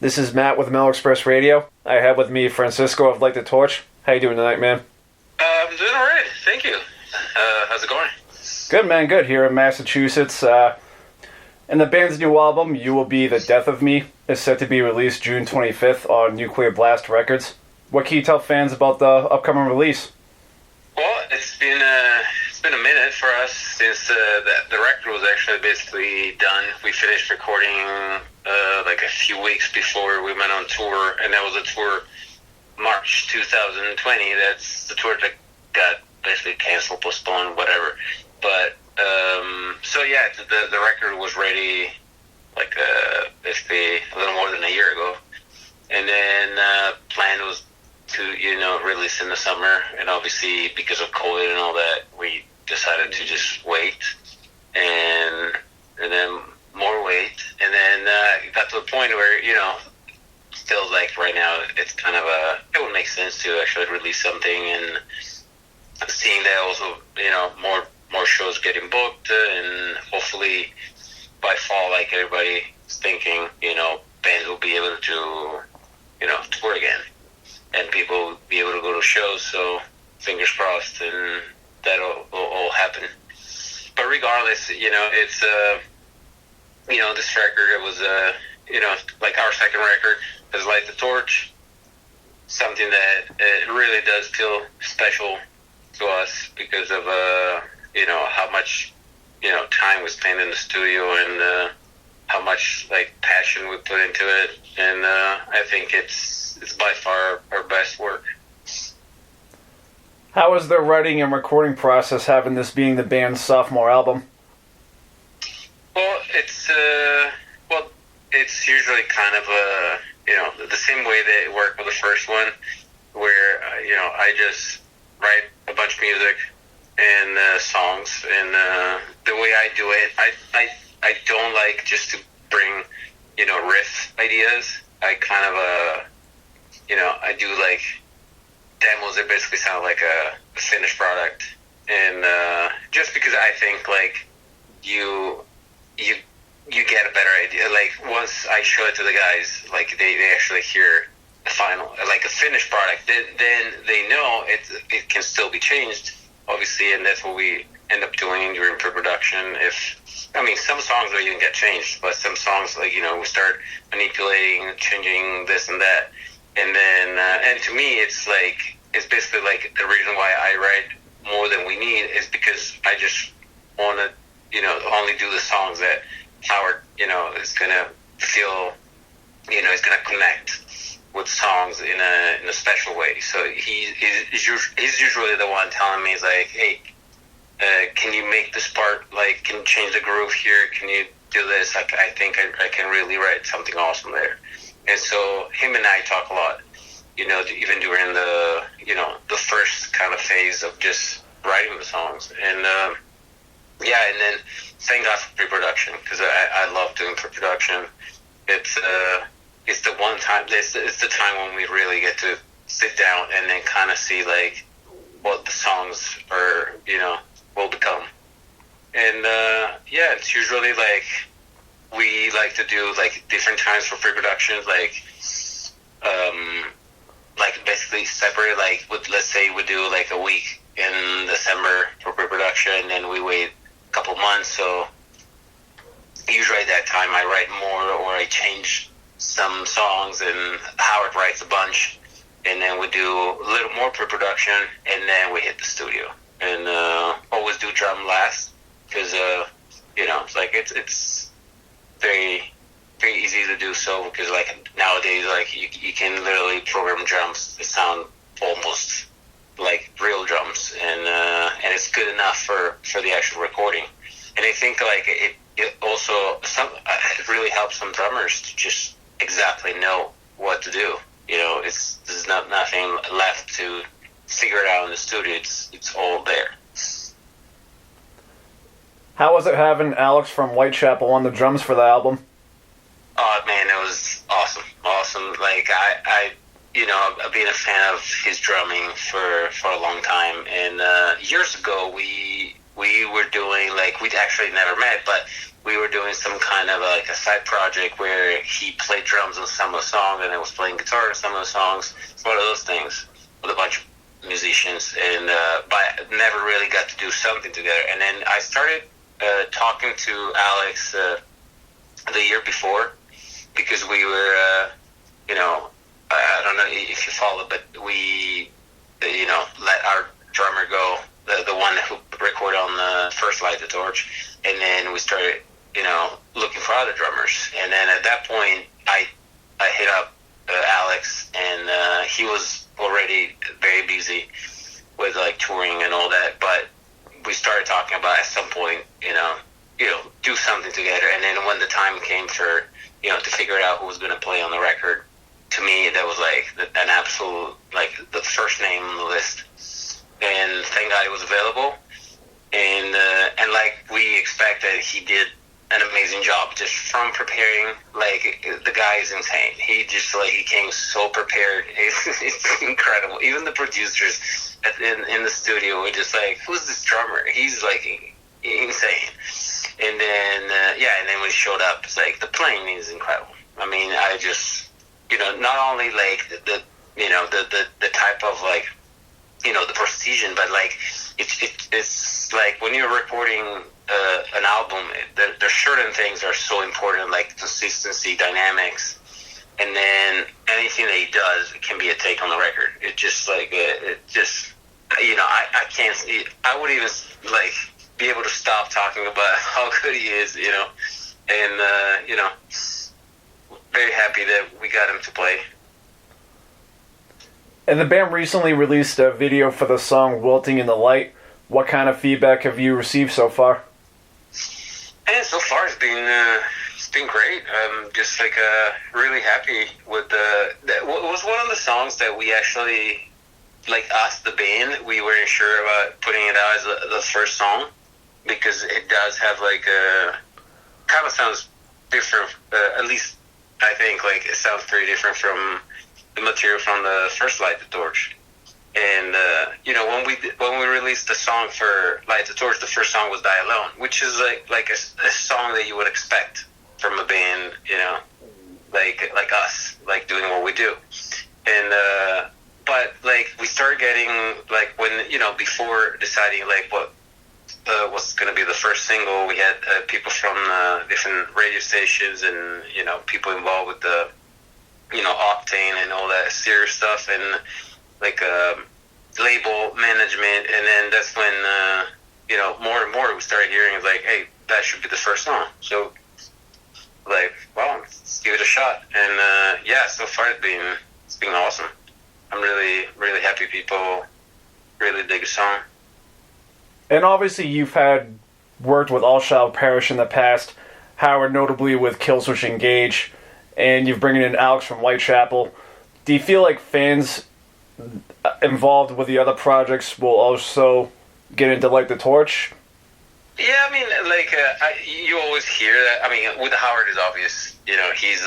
This is Matt with Mel Express Radio. I have with me Francesco of Light the Torch. How you doing tonight, man? I'm doing all right, thank you. How's it going? Good, man, good. Here in Massachusetts. And the band's new album, You Will Be the Death of Me, is set to be released June 25th on Nuclear Blast Records. What can you tell fans about the upcoming release? Well, it's been a minute for us since the record was actually basically done. We finished recording like a few weeks before we went on tour, and that was a tour March 2020. That's the tour that got basically canceled, postponed, whatever. But so yeah, the record was ready like basically a little more than a year ago, and then plan was to release in the summer, and obviously because of COVID and all that, we decided to just wait, and then more wait, and then it got to a point where still like right now it's kind of it would make sense to actually release something, and seeing that also more shows getting booked, and hopefully by fall, like everybody's thinking, bands will be able to tour again, and people will be able to go to shows. So fingers crossed, and that'll all happen. But regardless, it's this record, it was like our second record is Light the Torch, something that it really does feel special to us because of how much time we spend in the studio, and how much like passion we put into it, and I think it's by far our best work. How was the writing and recording process, having this being the band's sophomore album? Well, it's usually kind of the same way that it worked with the first one, where I just write a bunch of music and songs, and the way I do it, I don't like just to bring riff ideas. I kind of I do like demos that basically sound like a finished product, and just because I think like you get a better idea. Like once I show it to the guys, like they actually hear the final, like a finished product, then they know it can still be changed, obviously, and that's what we end up doing during pre-production. Some songs will even get changed, but some songs, like, we start manipulating, changing this and that, and then, and to me, it's basically like the reason why I write more than we need is because I just want to, only do the songs that Howard, is going to feel, is going to connect with songs in a special way. So he's usually the one telling me, he's like, hey, can you make this part, like, can you change the groove here? Can you do this? Like, I think I can really write something awesome there. And so him and I talk a lot, even during the first kind of phase of just writing the songs. And, and then thank God for pre-production, because I love doing pre-production. It's the one time, it's the time when we really get to sit down and then kind of see, like, what the songs are, will become. And it's usually like we like to do like different times for pre-production, like basically separate, like let's say we do like a week in December for pre-production, and then we wait a couple months. So usually at that time I write more, or I change some songs, and Howard writes a bunch, and then we do a little more pre-production, and then we hit the studio. And always do drum last, because it's like it's very, very easy to do so, because like nowadays, like you can literally program drums that sound almost like real drums, and it's good enough for the actual recording. And I think like it also it really helps some drummers to just exactly know what to do. There's nothing left to figure it out in the studio. It's all there. How was it having Alex from Whitechapel on the drums for the album? Oh man, it was awesome. Like I've been a fan of his drumming for a long time, and years ago we we were doing, like, we'd actually never met, but we were doing some kind of like a side project where he played drums on some of the songs and I was playing guitar on some of the songs. It's one of those things with a bunch of musicians, and but never really got to do something together. And then I started talking to Alex the year before, because we were, you know, I don't know if you follow, but we, you know, let our drummer go, the one who recorded on the first Light the Torch, and then we started, you know, looking for other drummers. And then at that point, I hit up Alex, and he was already very busy with like touring and all that. But we started talking about at some point, you know, do something together. And then when the time came for, you know, to figure out who was going to play on the record, to me that was like an absolute, like, the first name on the list. And thank God it was available. And like we expected, he did an amazing job just from preparing. Like, the guy is insane. He just, like, he came so prepared. It's incredible. Even the producers in the studio were just like, who's this drummer? He's like insane. And then and then when he showed up, it's like, the playing is incredible. I mean, I just, you know, not only like the you know, the type of, like, you know, the precision, but like it's like when you're recording an album, there's certain things that are so important, like consistency, dynamics, and then anything that he does can be a take on the record. It just, like, it just, you know, I can't, I would even, like, be able to stop talking about how good he is, you know, and you know, very happy that we got him to play. And the band recently released a video for the song Wilting in the Light. What kind of feedback have you received so far? And so far it's been great. I'm just, like, really happy with it was one of the songs that we actually, like, us, the band, we weren't sure about putting it out as the first song, because it does have, like, a kind of sounds different, at least I think, like, it sounds pretty different from the material from the first Light the Torch. And you know, when we released the song for Light the Torch, the first song was Die Alone, which is like a song that you would expect from a band, you know, like us, like, doing what we do. And but, like, we started getting, like, when, you know, before deciding, like, what was going to be the first single, we had people from different radio stations and, you know, people involved with the, you know, Octane and all that serious stuff, and, like, label management. And then that's when, you know, more and more we started hearing, like, hey, that should be the first song. So, like, well, let's give it a shot. And so far it's been awesome. I'm really, really happy people really dig the song. And obviously you've had worked with All Shall Perish in the past, Howard notably with Killswitch Engage, and you've bringing in Alex from Whitechapel. Do you feel like fans involved with the other projects will also get into Light the Torch? Yeah, I mean, like, you always hear that. I mean, with Howard is obvious. You know, he's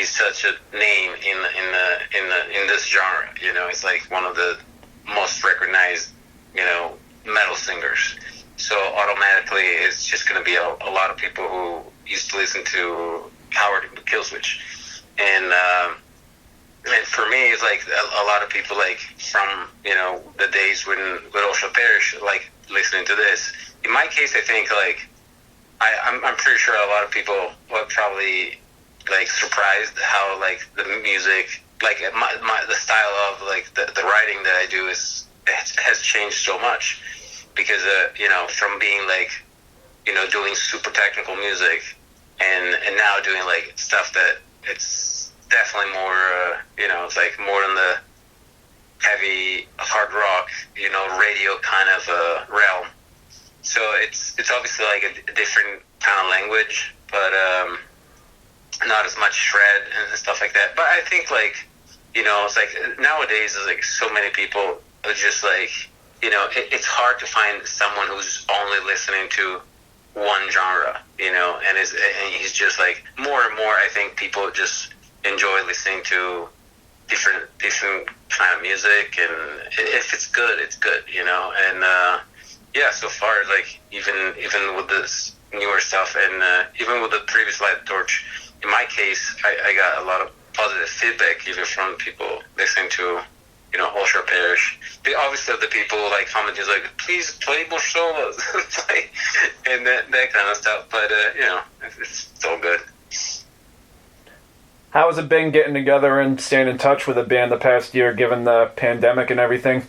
such a name in this genre. You know, he's like one of the most recognized, you know, metal singers. So automatically, it's just going to be a lot of people who used to listen to Howard Killswitch, and for me, it's like a lot of people, like, from, you know, the days when All Shall Perish, like, listening to this. In my case, I think, like, I'm pretty sure a lot of people were probably, like, surprised how, like, the music, like, the style of, like, the writing that I do has changed so much, because you know, from being, like, you know, doing super technical music and now doing, like, stuff that it's definitely more, you know, it's like more in the heavy hard rock, you know, radio kind of realm. So it's obviously like a different kind of language, but not as much shred and stuff like that. But I think, like, you know, it's like nowadays there's, like, so many people are just, like, you know, it's hard to find someone who's only listening to one genre, you know, and he's just, like, more and more, I think people just enjoy listening to different kind of music, and if it's good, it's good, you know. And yeah, so far, like even with this newer stuff, and even with the previous Light the Torch, in my case, I got a lot of positive feedback, even from people listening to, Ultra Parish. Obviously, the people like commenting like, please play more solos, and that kind of stuff. But it's all good. How has it been getting together and staying in touch with the band the past year, given the pandemic and everything?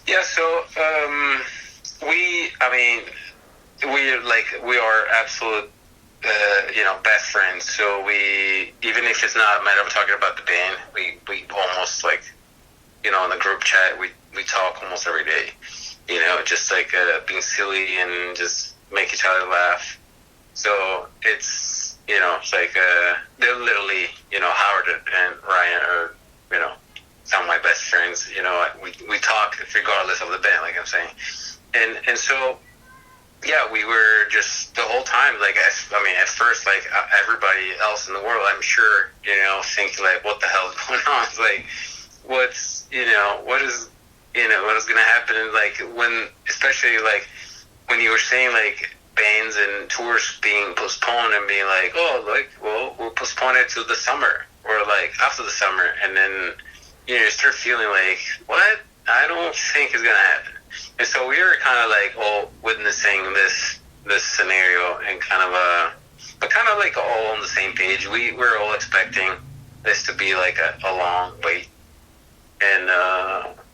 Yeah, so we are absolute, best friends. So we, even if it's not a matter of talking about the band, we almost like, in the group chat, we talk almost every day. Just like being silly and just make each other laugh. So it's, it's like they're literally, Howard and Ryan are, some of my best friends. We talk regardless of the band, like I'm saying, and so yeah, we were just the whole time like, at first, like everybody else in the world, I'm sure, thinking like, what the hell is going on? It's like, what is gonna happen? And like especially like when you were saying like bands and tours being postponed and being like, oh, like, well, we'll postpone it to the summer or like after the summer, and then you start feeling like, what? I don't think it's gonna happen. And so we were kind of like all witnessing this scenario and kind of like all on the same page. We were all expecting this to be like a long wait, and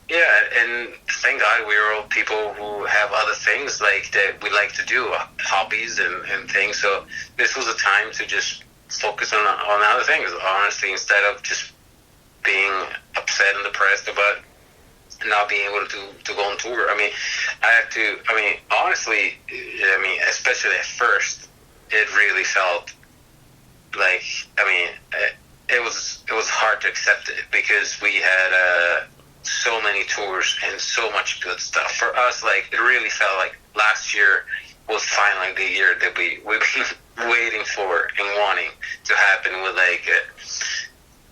and thank God we were all people who have other things like that we like to do, hobbies and things. So this was a time to just focus on other things, honestly, instead of just being upset and depressed about not being able to go on tour. Honestly, especially at first, it really felt like, it was hard to accept it because we had so many tours and so much good stuff. For us, like, it really felt like last year was finally the year that we've been waiting for and wanting to happen, with like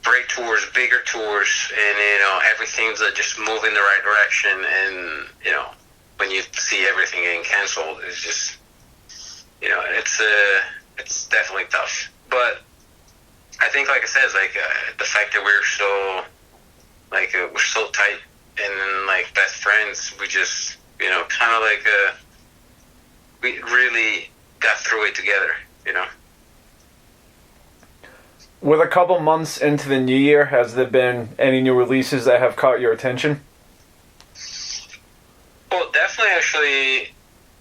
great tours, bigger tours, and everything's just moving the right direction. And when you see everything getting canceled, it's just it's definitely tough. But I think, like I said, it's like the fact that we're so tight and like best friends, we just kind of like we really got through it together. With a couple months into the new year, has there been any new releases that have caught your attention? Well, definitely. Actually,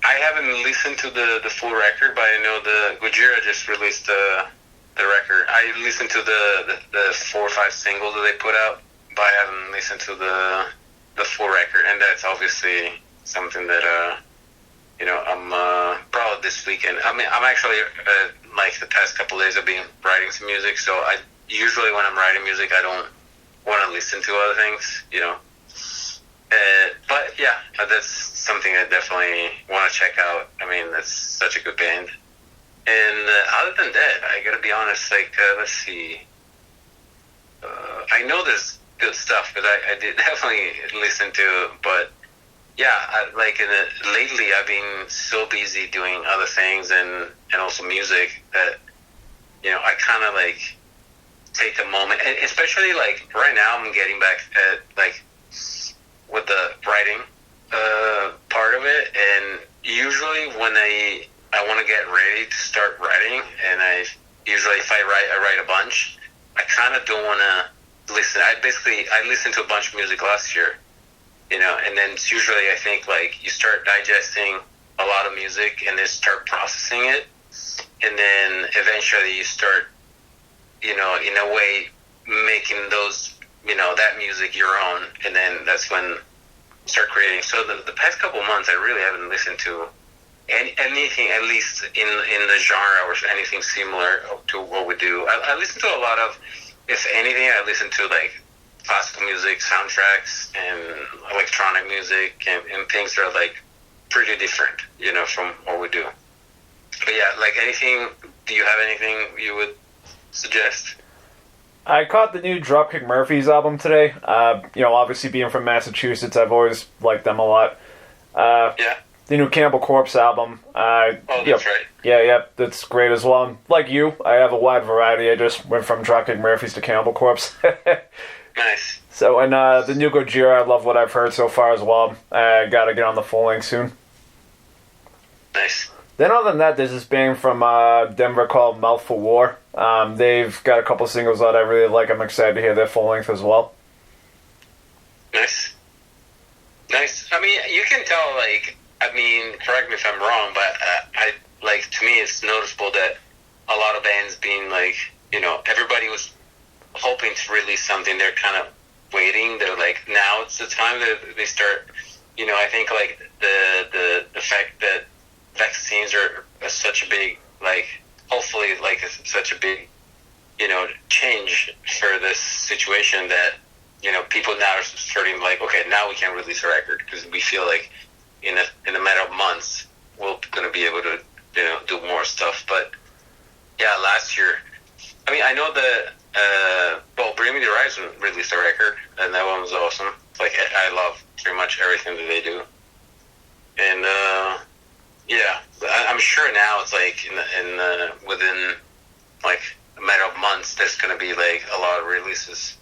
I haven't listened to the full record, but I know the Gojira just released the record. I listened to the 4 or 5 singles that they put out, but I haven't listened to the full record, and that's obviously something that I'm probably this weekend. I'm actually like the past couple of days I've been writing some music, so I usually, when I'm writing music, I don't want to listen to other things, but yeah, that's something I definitely want to check out. That's such a good band. And other than that, I gotta be honest, like, let's see, I know there's good stuff because I did definitely listen to, but yeah, lately I've been so busy doing other things and also music that I kind of like take a moment, and especially like right now I'm getting back at like with the writing part of it, and usually when I want to get ready to start writing, and usually if I write a bunch, I kind of don't want to listen. I listened to a bunch of music last year. And then it's usually, I think, like, you start digesting a lot of music and then start processing it, and then eventually you start, in a way, making those, that music your own, and then that's when you start creating. So the past couple of months, I really haven't listened to anything, at least in the genre or anything similar to what we do. I listen to a lot of, if anything, I listen to, like, classical music, soundtracks, and electronic music, and things that are like pretty different, from what we do. But yeah, like, anything, do you have anything you would suggest? I caught the new Dropkick Murphys album today. Obviously being from Massachusetts, I've always liked them a lot. Yeah. The new Cannibal Corpse album. That's right. Yeah, that's great as well. Like you, I have a wide variety. I just went from Dropkick Murphys to Cannibal Corpse. Nice. So, and the new Gojira, I love what I've heard so far as well. I gotta get on the full length soon. Nice. Then other than that, there's this band from Denver called Mouth for War. They've got a couple singles out I really like. I'm excited to hear their full length as well. Nice. Nice. I mean, you can tell, like, correct me if I'm wrong, but to me it's noticeable that a lot of bands being like, everybody was hoping to release something. They're kind of waiting. They're like, now it's the time that they start, I think, like, the fact that vaccines are such a big, like, hopefully, like, such a big, change for this situation that, people now are starting, like, okay, now we can release a record because we feel like in a matter of months we're going to be able to, do more stuff. But, yeah, last year, I know Bring Me the Horizon released a record, and that one was awesome. Like, I love pretty much everything that they do. And, yeah, I'm sure now it's like within like a matter of months, there's going to be like a lot of releases.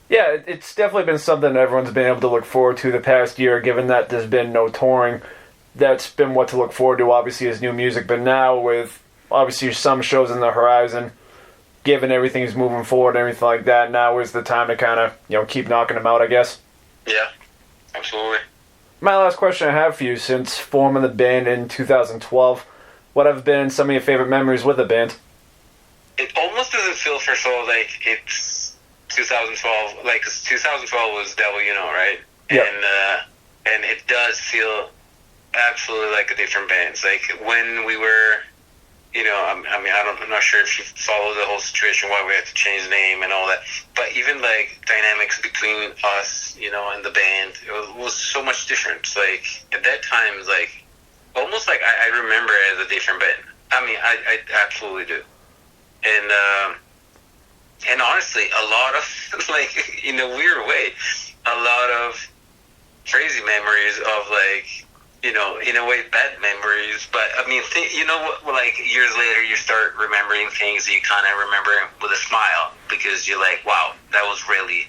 Yeah, it's definitely been something everyone's been able to look forward to the past year, given that there's been no touring. That's been what to look forward to, obviously, is new music. But now with, obviously, some shows in the horizon, given everything's moving forward and everything like that, now is the time to kind of, keep knocking them out, I guess. Yeah, absolutely. My last question I have for you, since forming the band in 2012, what have been some of your favorite memories with the band? It almost doesn't feel, first of all, like it's 2012, like, 'cause 2012 was Devil You Know, right? Yep. And it does feel absolutely like a different band. It's like when we were, I'm not sure if you follow the whole situation, why we had to change the name and all that, but even like dynamics between us, and the band, it was so much different. It's like at that time, it's like almost like I remember it as a different band. I absolutely do. And honestly, a lot of, like, in a weird way, a lot of crazy memories of, like, in a way, bad memories. But, like, years later, you start remembering things that you kind of remember with a smile, because you're like, wow, that was really,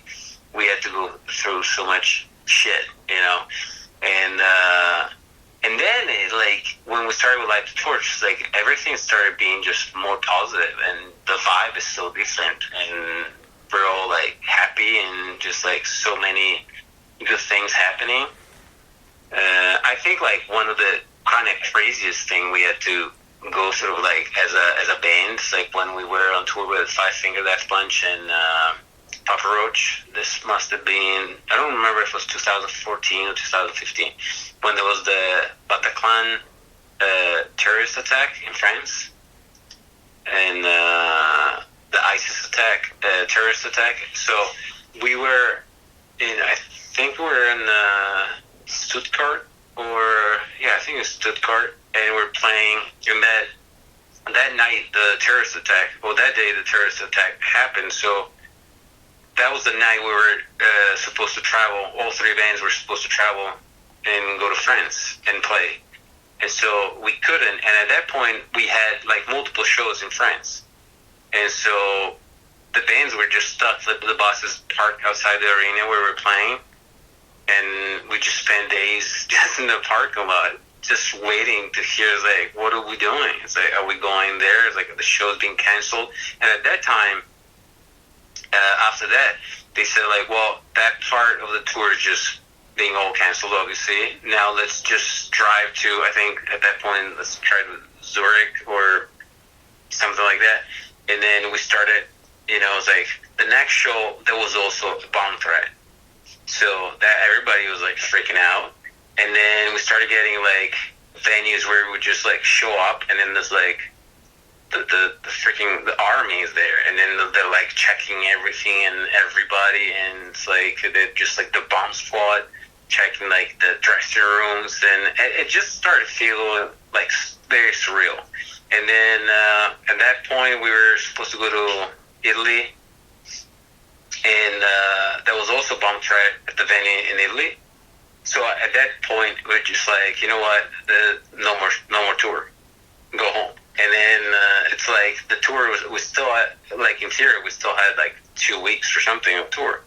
we had to go through so much shit, And then, when we started with Light the Torch, like, everything started being just more positive, and the vibe is so different, and we're all, like, happy, and just, like, so many good things happening. I think, like, one of the kind of craziest thing we had to go through, like, as a band, like, when we were on tour with Five Finger Death Punch and Papa Roach. This must have been, I don't remember if it was 2014 or 2015, when there was the Bataclan terrorist attack in France, and the ISIS attack, terrorist attack. So we were I think we were in Stuttgart, I think it's Stuttgart, and we're playing, and that night the terrorist attack, that day the terrorist attack happened, so that was the night we were supposed to travel. All three bands were supposed to travel and go to France and play. And so we couldn't. And at that point, we had, like, multiple shows in France. And so the bands were just stuck. The buses parked outside the arena where we were playing. And we just spent days just in the parking lot, just waiting to hear, like, what are we doing? It's like, are we going there? It's like, the show's being canceled. And at that time, after that, they said, like, well, that part of the tour is just being all canceled, obviously. Now let's just drive to, I think at that point, let's try to Zurich or something like that. And then we started, it was like, the next show, there was also a bomb threat. So that everybody was, like, freaking out. And then we started getting, like, venues where we would just, like, show up, and then there's, like, the freaking the army is there, and then they're like checking everything and everybody, and it's like they're just like the bomb squad checking like the dressing rooms, and it just started feeling like very surreal. And then at that point we were supposed to go to Italy, and there was also bomb threat at the venue in Italy, So at that point, we're just like, you know what, no more tour, go home. And then it's like the tour was still like in theory we still had like 2 weeks or something of tour,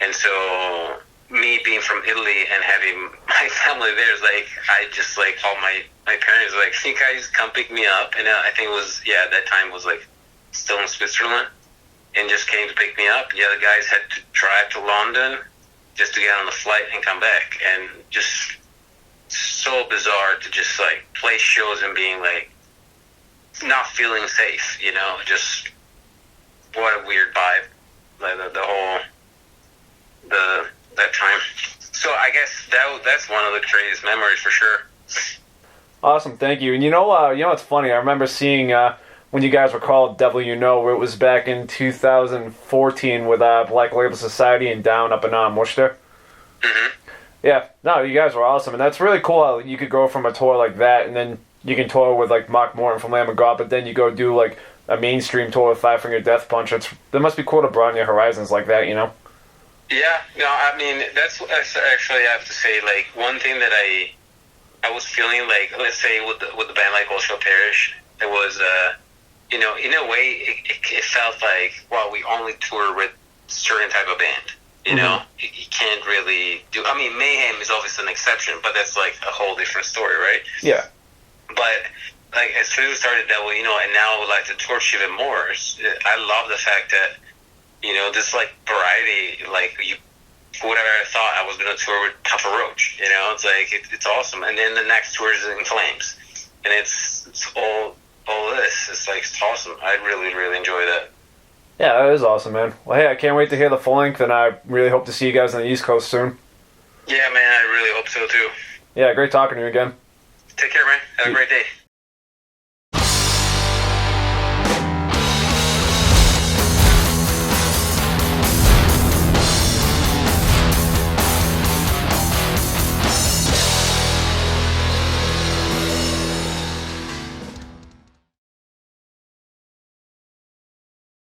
and so me being from Italy and having my family there is like I just like called my parents like, you guys come pick me up, and I think it was at that time was like still in Switzerland, and just came to pick me up. The other guys had to drive to London just to get on the flight and come back, and just so bizarre to just like play shows and being like not feeling safe, just what a weird vibe, like the whole that time. So I guess that's one of the craziest memories for sure. Awesome, thank you. And you know what's funny? I remember seeing when you guys were called Devil You Know, where it was back in 2014 with Black Label Society and Down up in Worcester. Mm-hmm. Yeah, no, you guys were awesome, and that's really cool how you could go from a tour like that, and then you can tour with like Mark Morton from Lamb of God, but then you go do like a mainstream tour with Five Finger Death Punch. That must be cool to broaden your horizons like that, Yeah, no, I mean that's actually I have to say like one thing that I was feeling like, let's say with the band like All Shall Perish, it was in a way it felt like, well, we only tour with certain type of band. You can't really do. I mean, Mayhem is obviously an exception, but that's like a whole different story, right? Yeah. But like as soon as we started Devil, and now I would like to torch even more. I love the fact that this like variety, like whatever I thought I was gonna tour with Tough Roach, it's like it's awesome. And then the next tour is In Flames, and it's all this. It's like it's awesome. I really really enjoy that. Yeah, that is awesome, man. Well, hey, I can't wait to hear the full length, and I really hope to see you guys on the East Coast soon. Yeah, man, I really hope so too. Yeah, great talking to you again. Take care, man. Have a great day.